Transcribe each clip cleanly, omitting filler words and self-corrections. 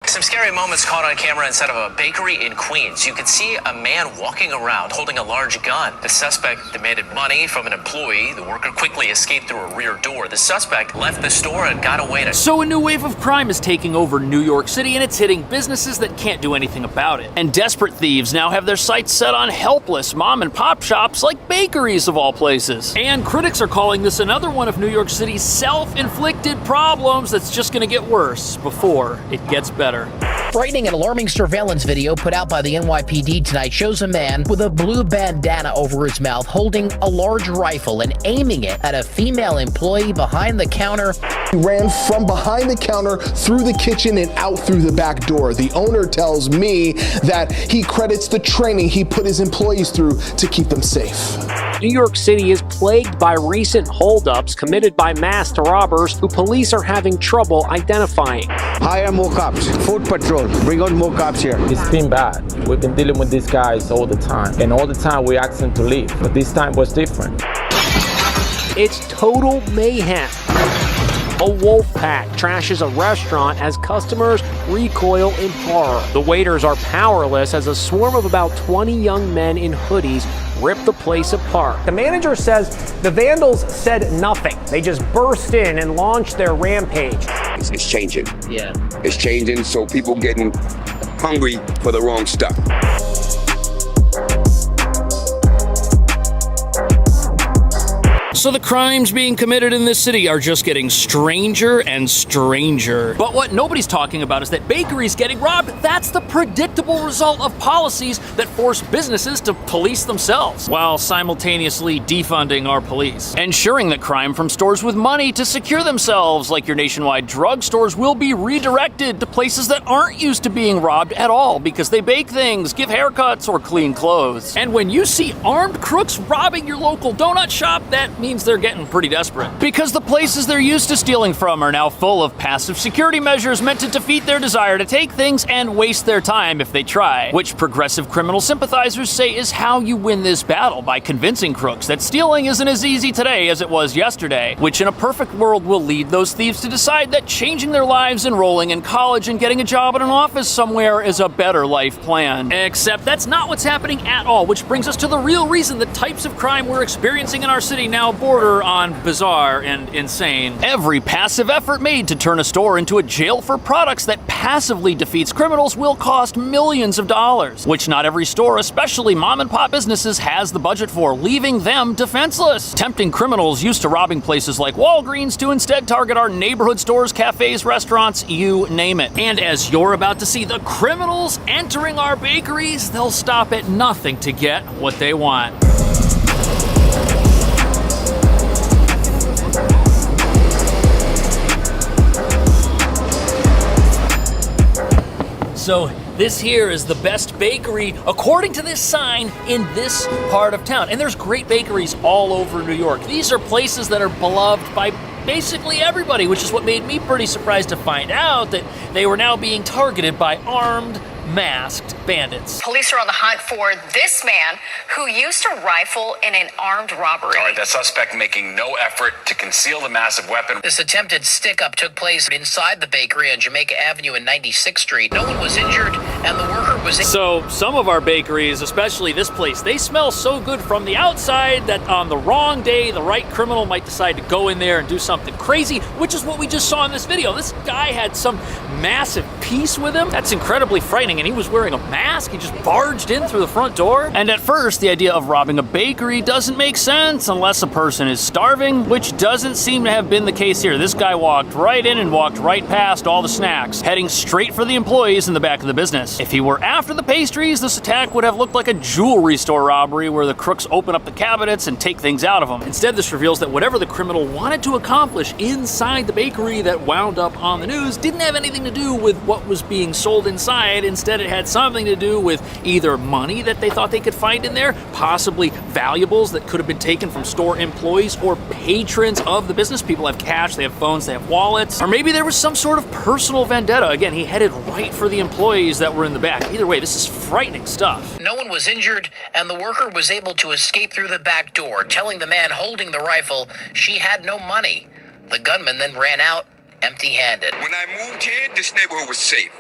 Some scary moments caught on camera inside of a bakery in Queens. You could see a man walking around holding a large gun. The suspect demanded money from an employee. The worker quickly escaped through a rear door. The suspect left the store and got away. So a new wave of crime is taking over New York City, and it's hitting businesses that can't do anything about it. And desperate thieves now have their sights set on helpless mom and pop shops like bakeries of all places. And critics are calling this another one of New York City's self-inflicted problems that's just going to get worse before it gets better. Frightening and alarming surveillance video put out by the NYPD tonight shows a man with a blue bandana over his mouth holding a large rifle and aiming it at a female employee behind the counter. He ran from behind the counter through the kitchen and out through the back door. The owner tells me that he credits the training he put his employees through to keep them safe. New York City is plagued by recent holdups committed by masked robbers who police are having trouble identifying. Hire more cops, foot patrol, bring on more cops here. It's been bad. We've been dealing with these guys all the time, and all the time we ask them to leave, but this time was different. It's total mayhem. A wolf pack trashes a restaurant as customers recoil in horror. The waiters are powerless as a swarm of about 20 young men in hoodies rip the place apart. The manager says the vandals said nothing. They just burst in and launched their rampage. It's changing. Yeah. It's changing, so people getting hungry for the wrong stuff. So the crimes being committed in this city are just getting stranger and stranger. But what nobody's talking about is that bakeries getting robbed, that's the predictable result of policies that force businesses to police themselves, while simultaneously defunding our police. Ensuring that crime from stores with money to secure themselves, like your nationwide drugstores, will be redirected to places that aren't used to being robbed at all because they bake things, give haircuts, or clean clothes. And when you see armed crooks robbing your local donut shop, that means they're getting pretty desperate. Because the places they're used to stealing from are now full of passive security measures meant to defeat their desire to take things and waste their time if they try. Which progressive criminal sympathizers say is how you win this battle, by convincing crooks that stealing isn't as easy today as it was yesterday. Which in a perfect world will lead those thieves to decide that changing their lives, enrolling in college, and getting a job in an office somewhere is a better life plan. Except that's not what's happening at all, which brings us to the real reason the types of crime we're experiencing in our city now border on bizarre and insane. Every passive effort made to turn a store into a jail for products that passively defeats criminals will cost millions of dollars, which not every store, especially mom and pop businesses, has the budget for, leaving them defenseless, tempting criminals used to robbing places like Walgreens to instead target our neighborhood stores, cafes, restaurants, you name it. And as you're about to see the criminals entering our bakeries, they'll stop at nothing to get what they want. So this here is the best bakery, according to this sign, in this part of town. And there's great bakeries all over New York. These are places that are beloved by basically everybody, which is what made me pretty surprised to find out that they were now being targeted by armed, masked bandits. Police are on the hunt for this man who used a rifle in an armed robbery. All right, the suspect making no effort to conceal the massive weapon. This attempted stick-up took place inside the bakery on Jamaica Avenue and 96th Street. No one was injured, and the worker was... So some of our bakeries, especially this place, they smell so good from the outside that on the wrong day, the right criminal might decide to go in there and do something crazy, which is what we just saw in this video. This guy had some massive piece with him. That's incredibly frightening, and he was wearing a mask. He just barged in through the front door. And at first, the idea of robbing a bakery doesn't make sense unless a person is starving, which doesn't seem to have been the case here. This guy walked right in and walked right past all the snacks, heading straight for the employees in the back of the business. If he were after the pastries, this attack would have looked like a jewelry store robbery where the crooks open up the cabinets and take things out of them. Instead, this reveals that whatever the criminal wanted to accomplish inside the bakery that wound up on the news didn't have anything to do with what was being sold inside. Instead, it had something to do with either money that they thought they could find in there, possibly valuables that could have been taken from store employees or patrons of the business. People have cash, they have phones, they have wallets, or maybe there was some sort of personal vendetta. Again, he headed right for the employees that were in the back. Either way, this is frightening stuff. No one was injured, and the worker was able to escape through the back door, telling the man holding the rifle she had no money. The gunman then ran out empty-handed. When I moved here, this neighborhood was safe.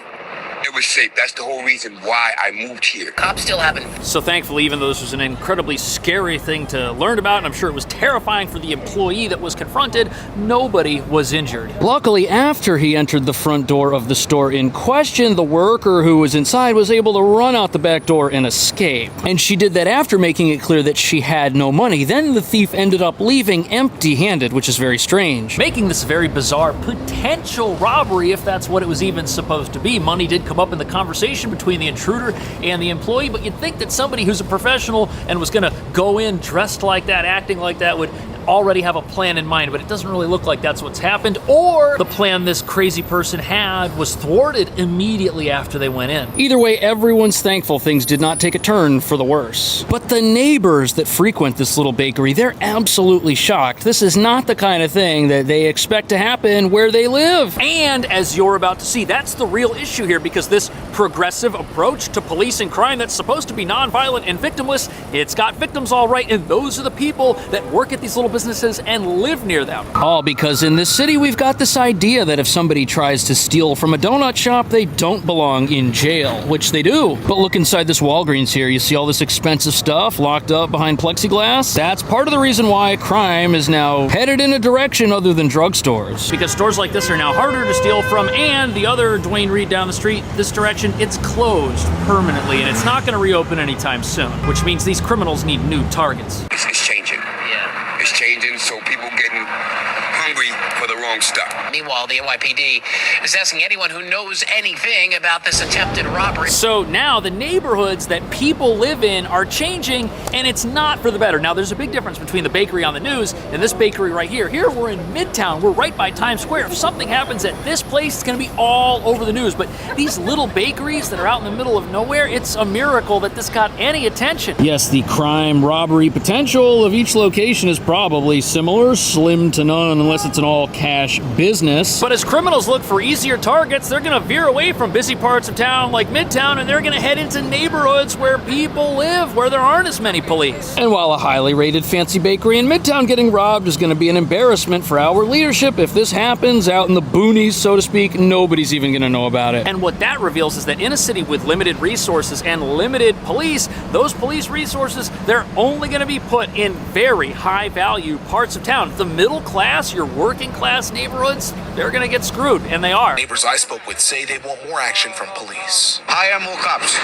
it was safe. That's the whole reason why I moved here. Cops still haven't. So thankfully, even though this was an incredibly scary thing to learn about, and I'm sure it was terrifying for the employee that was confronted, nobody was injured. Luckily, after he entered the front door of the store in question, the worker who was inside was able to run out the back door and escape. And she did that after making it clear that she had no money. Then the thief ended up leaving empty-handed, which is very strange, making this a very bizarre potential robbery, if that's what it was even supposed to be. Money did come up in the conversation between the intruder and the employee, but you'd think that somebody who's a professional and was gonna go in dressed like that, acting like that, would already have a plan in mind, but it doesn't really look like that's what's happened, or the plan this crazy person had was thwarted immediately after they went in. Either way, everyone's thankful things did not take a turn for the worse. But the neighbors that frequent this little bakery, they're absolutely shocked. This is not the kind of thing that they expect to happen where they live. And as you're about to see, that's the real issue here, because this progressive approach to police and crime that's supposed to be nonviolent and victimless, it's got victims all right, and those are the people that work at these little businesses and live near them. All because in this city we've got this idea that if somebody tries to steal from a donut shop, they don't belong in jail, which they do. But look inside this Walgreens here, you see all this expensive stuff locked up behind plexiglass? That's part of the reason why crime is now headed in a direction other than drugstores. Because stores like this are now harder to steal from, and the other Dwayne Reed down the street this direction, it's closed permanently, and it's not going to reopen anytime soon, which means these criminals need new targets. It's changing. Yeah. It's changing, so people getting hungry for the wrong stuff. Meanwhile, the NYPD is asking anyone who knows anything about this attempted robbery. So now the neighborhoods that people live in are changing, and it's not for the better. Now, there's a big difference between the bakery on the news and this bakery right here. Here, we're in Midtown. We're right by Times Square. If something happens at this place, it's going to be all over the news. But these little bakeries that are out in the middle of nowhere, it's a miracle that this got any attention. Yes, the crime, robbery potential of each location is probably similar, slim to none, unless it's an all-cash business. But as criminals look for easier targets, they're going to veer away from busy parts of town like Midtown, and they're going to head into neighborhoods where people live, where there aren't as many police. And while a highly rated fancy bakery in Midtown getting robbed is going to be an embarrassment for our leadership, if this happens out in the boonies, so to speak, nobody's even going to know about it. And what that reveals is that in a city with limited resources and limited police, those police resources, they're only going to be put in very high-value parts of town. The middle class, your working-class neighborhoods, they're going to get screwed, and they are. Neighbors I spoke with say they want more action from police. Hire more cops.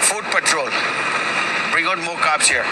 Food patrol. Bring on more cops here.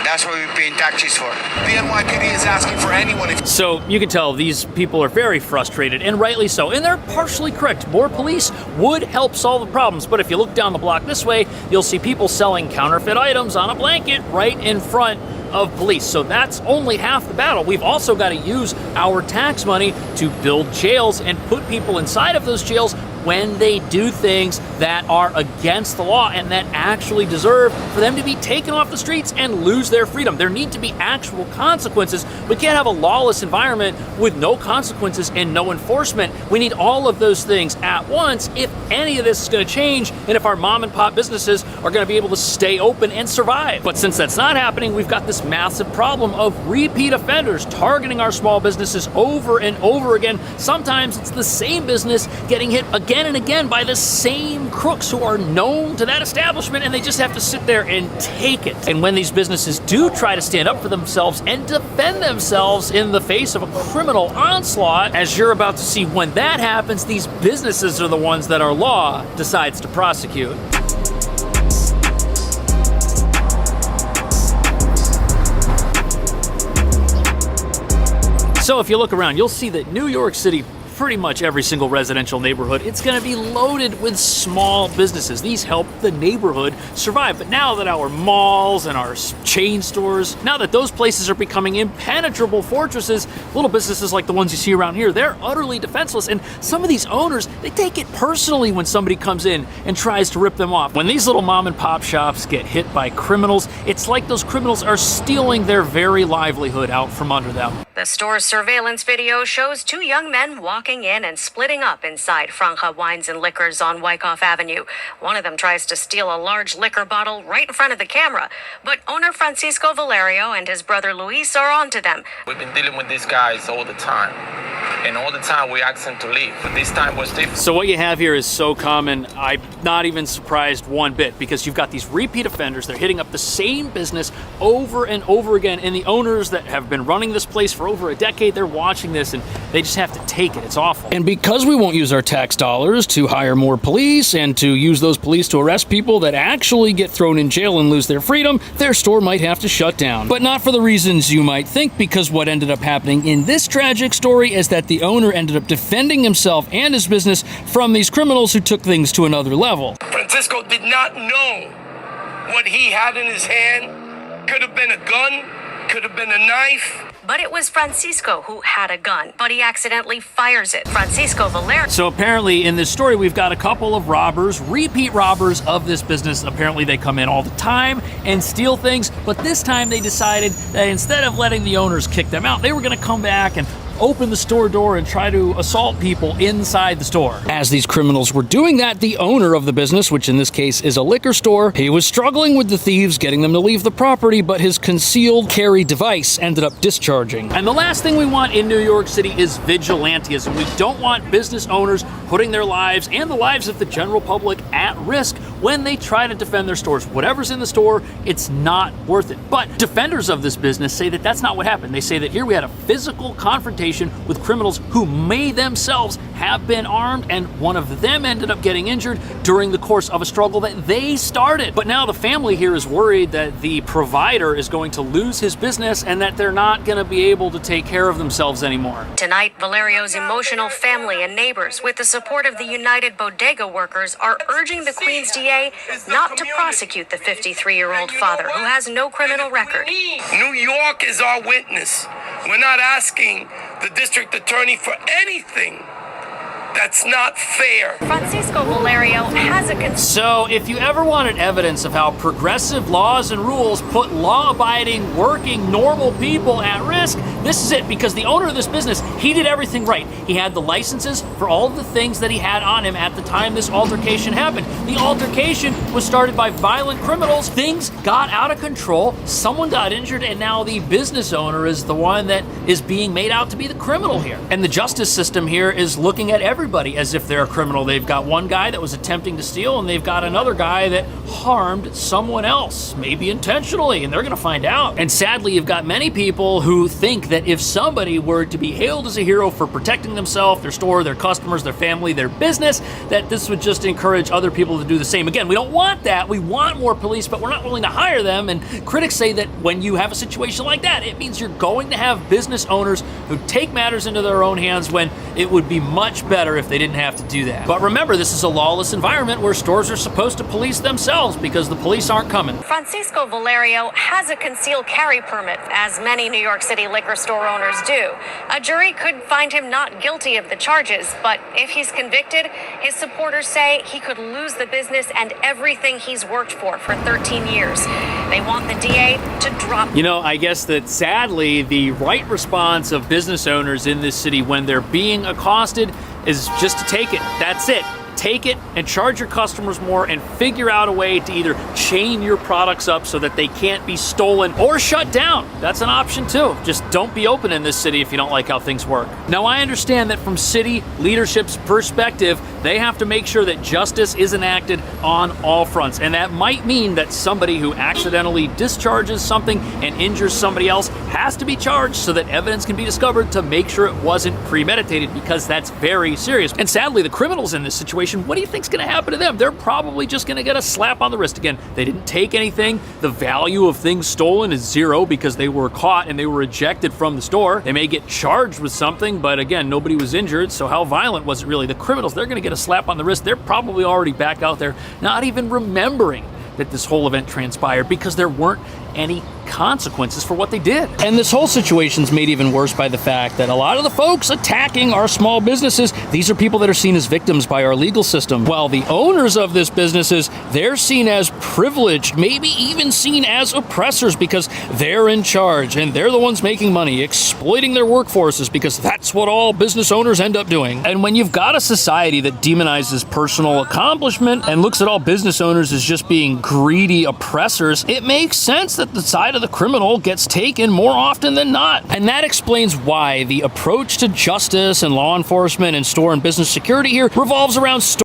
That's what we're paying taxes for. The NYPD is asking for anyone. So you can tell these people are very frustrated, and rightly so. And they're partially correct. More police would help solve the problems. But if you look down the block this way, you'll see people selling counterfeit items on a blanket right in front of police. So that's only half the battle. We've also got to use our tax money to build jails and put people inside of those jails when they do things that are against the law and that actually deserve for them to be taken off the streets and lose their freedom. There need to be actual consequences. We can't have a lawless environment with no consequences and no enforcement. We need all of those things at once if any of this is going to change and if our mom and pop businesses are going to be able to stay open and survive. But since that's not happening, we've got this massive problem of repeat offenders targeting our small businesses over and over again. Sometimes it's the same business getting hit again and again by the same crooks who are known to that establishment, and they just have to sit there and take it. And when these businesses do try to stand up for themselves and defend themselves in the face of a criminal onslaught, as you're about to see, when that happens, these businesses are the ones that our law decides to prosecute. So if you look around, you'll see that New York City, pretty much every single residential neighborhood, it's going to be loaded with small businesses. These help the neighborhood survive. But now that our malls and our chain stores, now that those places are becoming impenetrable fortresses, little businesses like the ones you see around here, they're utterly defenseless. And some of these owners, they take it personally when somebody comes in and tries to rip them off. When these little mom and pop shops get hit by criminals, it's like those criminals are stealing their very livelihood out from under them. The store's surveillance video shows two young men walking in and splitting up inside Franja Wines and Liquors on Wyckoff Avenue. One of them tries to steal a large liquor bottle right in front of the camera, but owner Francisco Valerio and his brother Luis are onto them. We've been dealing with these guys all the time. and all the time we ask them to leave. But this time was different. So what you have here is so common, I'm not even surprised one bit, because you've got these repeat offenders. They're hitting up the same business over and over again, and the owners that have been running this place for over a decade, they're watching this and they just have to take it. It's awful. And because we won't use our tax dollars to hire more police and to use those police to arrest people that actually get thrown in jail and lose their freedom, their store might have to shut down. But not for the reasons you might think, because what ended up happening in this tragic story is that the owner ended up defending himself and his business from these criminals who took things to another level. Francisco did not know what he had in his hand. Could have been a gun, could have been a knife. But it was Francisco who had a gun, but he accidentally fires it. Francisco Valerio. So apparently in this story, we've got a couple of robbers, repeat robbers of this business. Apparently they come in all the time and steal things, but this time they decided that instead of letting the owners kick them out, they were going to come back and open the store door and try to assault people inside the store. As these criminals were doing that, the owner of the business, which in this case is a liquor store, he was struggling with the thieves, getting them to leave the property, but his concealed carry device ended up discharging. And the last thing we want in New York City is vigilantism. We don't want business owners putting their lives and the lives of the general public at risk when they try to defend their stores. Whatever's in the store, it's not worth it. But defenders of this business say that that's not what happened. They say that here we had a physical confrontation with criminals who may themselves have been armed, and one of them ended up getting injured during the course of a struggle that they started. But now the family here is worried that the provider is going to lose his business and that they're not going to be able to take care of themselves anymore. Tonight, Valerio's emotional family and neighbors, with the support of the United Bodega Workers, are urging the Queens DA not to prosecute the 53-year-old father who has no criminal record. New York is our witness. We're not asking the district attorney for anything. That's not fair. Francisco Valerio has a So if you ever wanted evidence of how progressive laws and rules put law-abiding, working, normal people at risk, this is it, because the owner of this business, he did everything right. He had the licenses for all of the things that he had on him at the time this altercation happened. The altercation was started by violent criminals. Things got out of control, someone got injured, and now the business owner is the one that is being made out to be the criminal here. And the justice system here is looking at everybody as if they're a criminal. They've got one guy that was attempting to steal, and they've got another guy that harmed someone else, maybe intentionally, and they're gonna find out. And sadly, you've got many people who think that if somebody were to be hailed as a hero for protecting themselves, their store, their customers, their family, their business, that this would just encourage other people to do the same. Again, we don't want that. We want more police, but we're not willing to hire them. And critics say that when you have a situation like that, it means you're going to have business owners who take matters into their own hands when it would be much better if they didn't have to do that. But remember, this is a lawless environment where stores are supposed to police themselves because the police aren't coming. Francisco Valerio has a concealed carry permit, as many New York City liquor store owners do. A jury could find him not guilty of the charges, but if he's convicted, his supporters say he could lose the business and everything he's worked for 13 years. They want the DA to drop. You know, I guess that sadly, the right response of business owners in this city when they're being accosted is just to take it. That's it. Take it and charge your customers more and figure out a way to either chain your products up so that they can't be stolen or shut down. That's an option too. Just don't be open in this city if you don't like how things work. Now, I understand that from city leadership's perspective, they have to make sure that justice is enacted on all fronts. And that might mean that somebody who accidentally discharges something and injures somebody else has to be charged so that evidence can be discovered to make sure it wasn't premeditated, because that's very serious. And sadly, the criminals in this situation, what do you think's going to happen to them? They're probably just going to get a slap on the wrist again. They didn't take anything. The value of things stolen is zero because they were caught and they were ejected from the store. They may get charged with something, but again, nobody was injured, so how violent was it really? The criminals, they're going to get a slap on the wrist. They're probably already back out there, not even remembering that this whole event transpired because there weren't any consequences for what they did. And this whole situation's made even worse by the fact that a lot of the folks attacking our small businesses, these are people that are seen as victims by our legal system, while the owners of this businesses, they're seen as privileged, maybe even seen as oppressors because they're in charge and they're the ones making money, exploiting their workforces, because that's what all business owners end up doing. And when you've got a society that demonizes personal accomplishment and looks at all business owners as just being greedy oppressors, it makes sense that that the side of the criminal gets taken more often than not. And that explains why the approach to justice and law enforcement and store and business security here revolves around